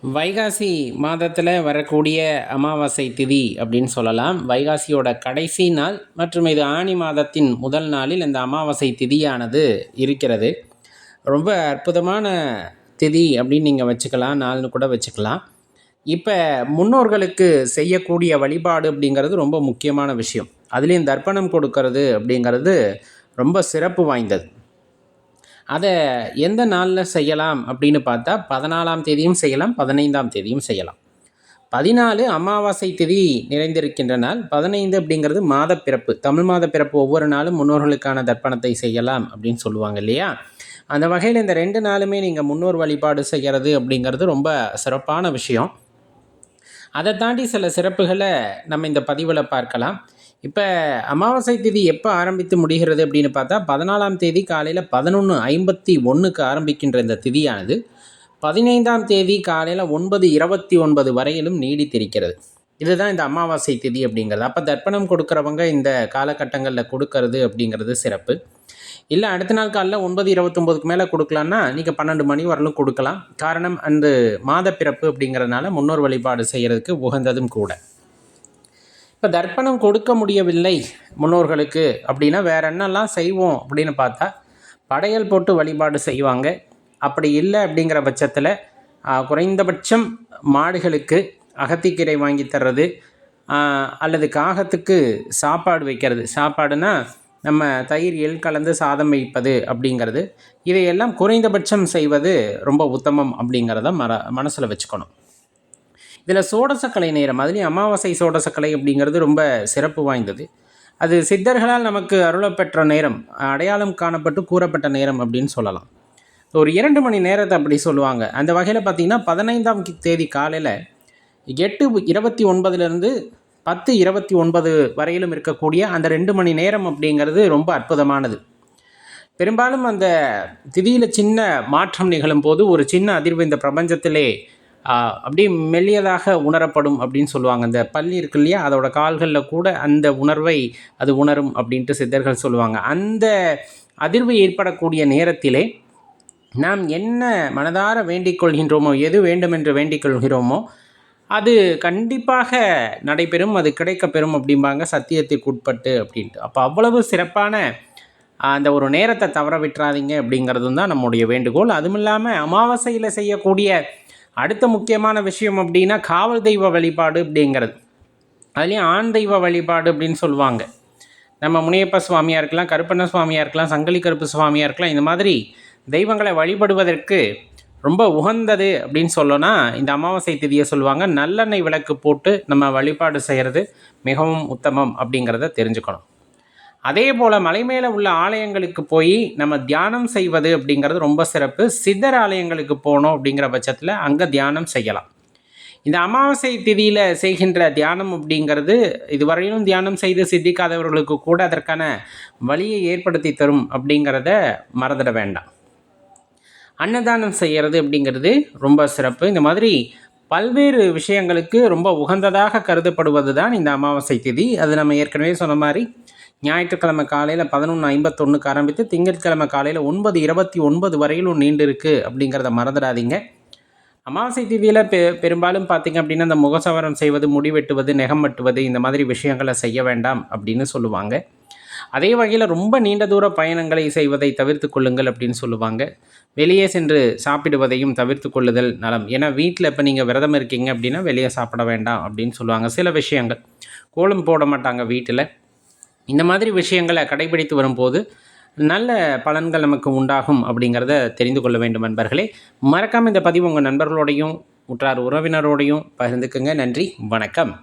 வைகாசி மாதத்தில் வரக்கூடிய அமாவாசை திதி அப்படின்னு சொல்லலாம். வைகாசியோட கடைசி நாள் மற்றும் இது ஆனி மாதத்தின் முதல் நாளில் இந்த அமாவாசை திதியானது இருக்கிறது. ரொம்ப அற்புதமான திதி அப்படின்னு நீங்கள் வச்சுக்கலாம், நாள்னு கூட வச்சுக்கலாம். இப்போ முன்னோர்களுக்கு செய்யக்கூடிய வழிபாடு அப்படிங்கிறது ரொம்ப முக்கியமான விஷயம். அதுலேயும் தர்ப்பணம் கொடுக்கறது அப்படிங்கிறது ரொம்ப சிறப்பு வாய்ந்தது. அதை எந்த நாளில் செய்யலாம் அப்படின்னு பார்த்தா 14ஆம் தேதியும் செய்யலாம், 15ஆம் தேதியும் செய்யலாம். 14 அமாவாசை திதி நிறைந்திருக்கின்ற நாள். 15 அப்படிங்கிறது மாதப்பிறப்பு, தமிழ் மாத பிறப்பு. ஒவ்வொரு நாளும் முன்னோர்களுக்கான தர்ப்பணத்தை செய்யலாம் அப்படின்னு சொல்லுவாங்க இல்லையா? அந்த வகையில் இந்த 2 நாளுமே நீங்கள் முன்னோர் வழிபாடு செய்கிறது அப்படிங்கிறது ரொம்ப சிறப்பான விஷயம். அதை தாண்டி சில சிறப்புகளை நம்ம இந்த பதிவில் பார்க்கலாம். இப்போ அமாவாசை திதி எப்போ ஆரம்பித்து முடிகிறது அப்படின்னு பார்த்தா 14ஆம் தேதி காலையில் 11:51க்கு ஆரம்பிக்கின்ற இந்த திதியானது 15ஆம் தேதி காலையில் 9:29 வரையிலும் நீடித்திருக்கிறது. இதுதான் இந்த அமாவாசை திதி அப்படிங்கிறது. அப்போ தர்ப்பணம் கொடுக்குறவங்க இந்த காலகட்டங்களில் கொடுக்கறது அப்படிங்கிறது சிறப்பு. இல்லை அடுத்த நாள் காலையில் 9:29க்கு மேலே கொடுக்கலான்னா நீங்கள் 12 மணி வரலும் கொடுக்கலாம். காரணம் அந்த மாத பிறப்பு அப்படிங்கிறதுனால முன்னோர் வழிபாடு செய்கிறதுக்கு உகந்ததும் கூட. இப்போ தர்ப்பணம் கொடுக்க முடியவில்லை முன்னோர்களுக்கு அப்படின்னா வேறு என்னெல்லாம் செய்வோம் அப்படின்னு பார்த்தா படையல் போட்டு வழிபாடு செய்வாங்க. அப்படி இல்லை அப்படிங்கிற பட்சத்தில் குறைந்தபட்சம் மாடுகளுக்கு அகத்திக்கீரை வாங்கி தர்றது, அல்லது காகத்துக்கு சாப்பாடு வைக்கிறது. சாப்பாடுனா நம்ம தயிர் எள் கலந்து சாதம் வைப்பது அப்படிங்கிறது, இதையெல்லாம் குறைந்தபட்சம் செய்வது ரொம்ப உத்தமம் அப்படிங்கிறத மனசில் வச்சுக்கணும். இதில் சோடசக்கலை நேரம், அதுலேயும் அமாவாசை சோடசக்கலை அப்படிங்கிறது ரொம்ப சிறப்பு வாய்ந்தது. அது சித்தர்களால் நமக்கு அருளப்பெற்ற நேரம், அடையாளம் காணப்பட்டு கூறப்பட்ட நேரம் அப்படின்னு சொல்லலாம். ஒரு 2 மணி நேரத்தை அப்படி சொல்லுவாங்க. அந்த வகையில் பார்த்திங்கன்னா 15ஆம் தேதி காலையில் 8:29 10:29 வரையிலும் இருக்கக்கூடிய அந்த 2 மணி நேரம் அப்படிங்கிறது ரொம்ப அற்புதமானது. பெரும்பாலும் அந்த திதியில் சின்ன மாற்றம் நிகழும் போது ஒரு சின்ன அதிர்வு இந்த பிரபஞ்சத்திலே அப்படியே மெல்லியதாக உணரப்படும் அப்படின்னு சொல்லுவாங்க. அந்த பல்லி இருக்கு இல்லையா, அதோட கால்களில் கூட அந்த உணர்வை அது உணரும் அப்படின்ட்டு சித்தர்கள் சொல்லுவாங்க. அந்த அதிர்வு ஏற்படக்கூடிய நேரத்திலே நாம் என்ன மனதார வேண்டிக் கொள்கின்றோமோ, எது வேண்டுமென்று வேண்டிக் கொள்கிறோமோ அது கண்டிப்பாக நடைபெறும், அது கிடைக்கப்பெறும் அப்படிம்பாங்க, சத்தியத்திற்கு உட்பட்டு அப்படின்ட்டு. அப்போ அவ்வளவு சிறப்பான அந்த ஒரு நேரத்தை தவற விட்டுறாதீங்க அப்படிங்கிறதும் தான் நம்முடைய வேண்டுகோள். அதுவும் இல்லாமல் அமாவாசையில் செய்யக்கூடிய அடுத்த முக்கியமான விஷயம் அப்படின்னா காவல் தெய்வ வழிபாடு அப்படிங்கிறது. அதுலேயும் ஆண் தெய்வ வழிபாடு அப்படின்னு சொல்லுவாங்க. நம்ம முனியப்ப சுவாமியாக இருக்கலாம், கருப்பண்ண சுவாமியாக இருக்கலாம், சங்கிலி கருப்பு சுவாமியாக இருக்கலாம். இந்த மாதிரி தெய்வங்களை வழிபடுவதற்கு ரொம்ப உகந்தது அப்படின்னு சொல்லணும்னா இந்த அமாவாசை திதியை சொல்லுவாங்க. நல்லெண்ணெய் விளக்கு போட்டு நம்ம வழிபாடு செய்கிறது மிகவும் உத்தமம் அப்படிங்கிறத தெரிஞ்சுக்கணும். அதே போல் மலை மேலே உள்ள ஆலயங்களுக்கு போய் நம்ம தியானம் செய்வது அப்படிங்கிறது ரொம்ப சிறப்பு. சித்தர் ஆலயங்களுக்கு போனோம் அப்படிங்கிற பட்சத்தில் அங்கே தியானம் செய்யலாம். இந்த அமாவாசை திதியில் செய்கின்ற தியானம் அப்படிங்கிறது இதுவரையிலும் தியானம் செய்து சித்திக்காதவர்களுக்கு கூட அதற்கான வழியை ஏற்படுத்தி தரும் அப்படிங்கிறத மறந்துட வேண்டாம். அன்னதானம் செய்கிறது அப்படிங்கிறது ரொம்ப சிறப்பு. இந்த மாதிரி பல்வேறு விஷயங்களுக்கு ரொம்ப உகந்ததாக கருதப்படுவது தான் இந்த அமாவாசை திதி. அது நம்ம ஏற்கனவே சொன்ன மாதிரி ஞாயிற்றுக்கிழமை காலையில் 11:51க்கு ஆரம்பித்து திங்கட்கிழமை காலையில் 9:29 வரையிலும் நீண்டு இருக்குது அப்படிங்கிறத மறந்துடாதீங்க. அமாவாசை திதியில் பெரும்பாலும் பார்த்திங்க அப்படின்னா இந்த முகசவரம் செய்வது, முடி வெட்டுவது, நெகம் வெட்டுவது, இந்த மாதிரி விஷயங்களை செய்ய வேண்டாம் அப்படின்னு சொல்லுவாங்க. அதே வகையில் ரொம்ப நீண்ட தூர பயணங்களை செய்வதை தவிர்த்து கொள்ளுங்கள் அப்படின்னு சொல்லுவாங்க. வெளியே சென்று சாப்பிடுவதையும் தவிர்த்து கொள்ளுதல் நலம். ஏன்னா வீட்டில் இப்போ நீங்கள் விரதம் இருக்கீங்க அப்படின்னா வெளியே சாப்பிட வேண்டாம் அப்படின்னு சொல்லுவாங்க. சில விஷயங்கள் கோலம் போட மாட்டாங்க வீட்டில். இந்த மாதிரி விஷயங்களை கடைபிடித்து வரும்போது நல்ல பலன்கள் நமக்கு உண்டாகும் அப்படிங்கிறத தெரிந்து கொள்ள வேண்டும் நண்பர்களே. மறக்காமல் இந்த பதிவு உங்கள் நண்பர்களோடையும் உற்றார் உறவினரோடையும் பகிர்ந்துக்குங்க. நன்றி, வணக்கம்.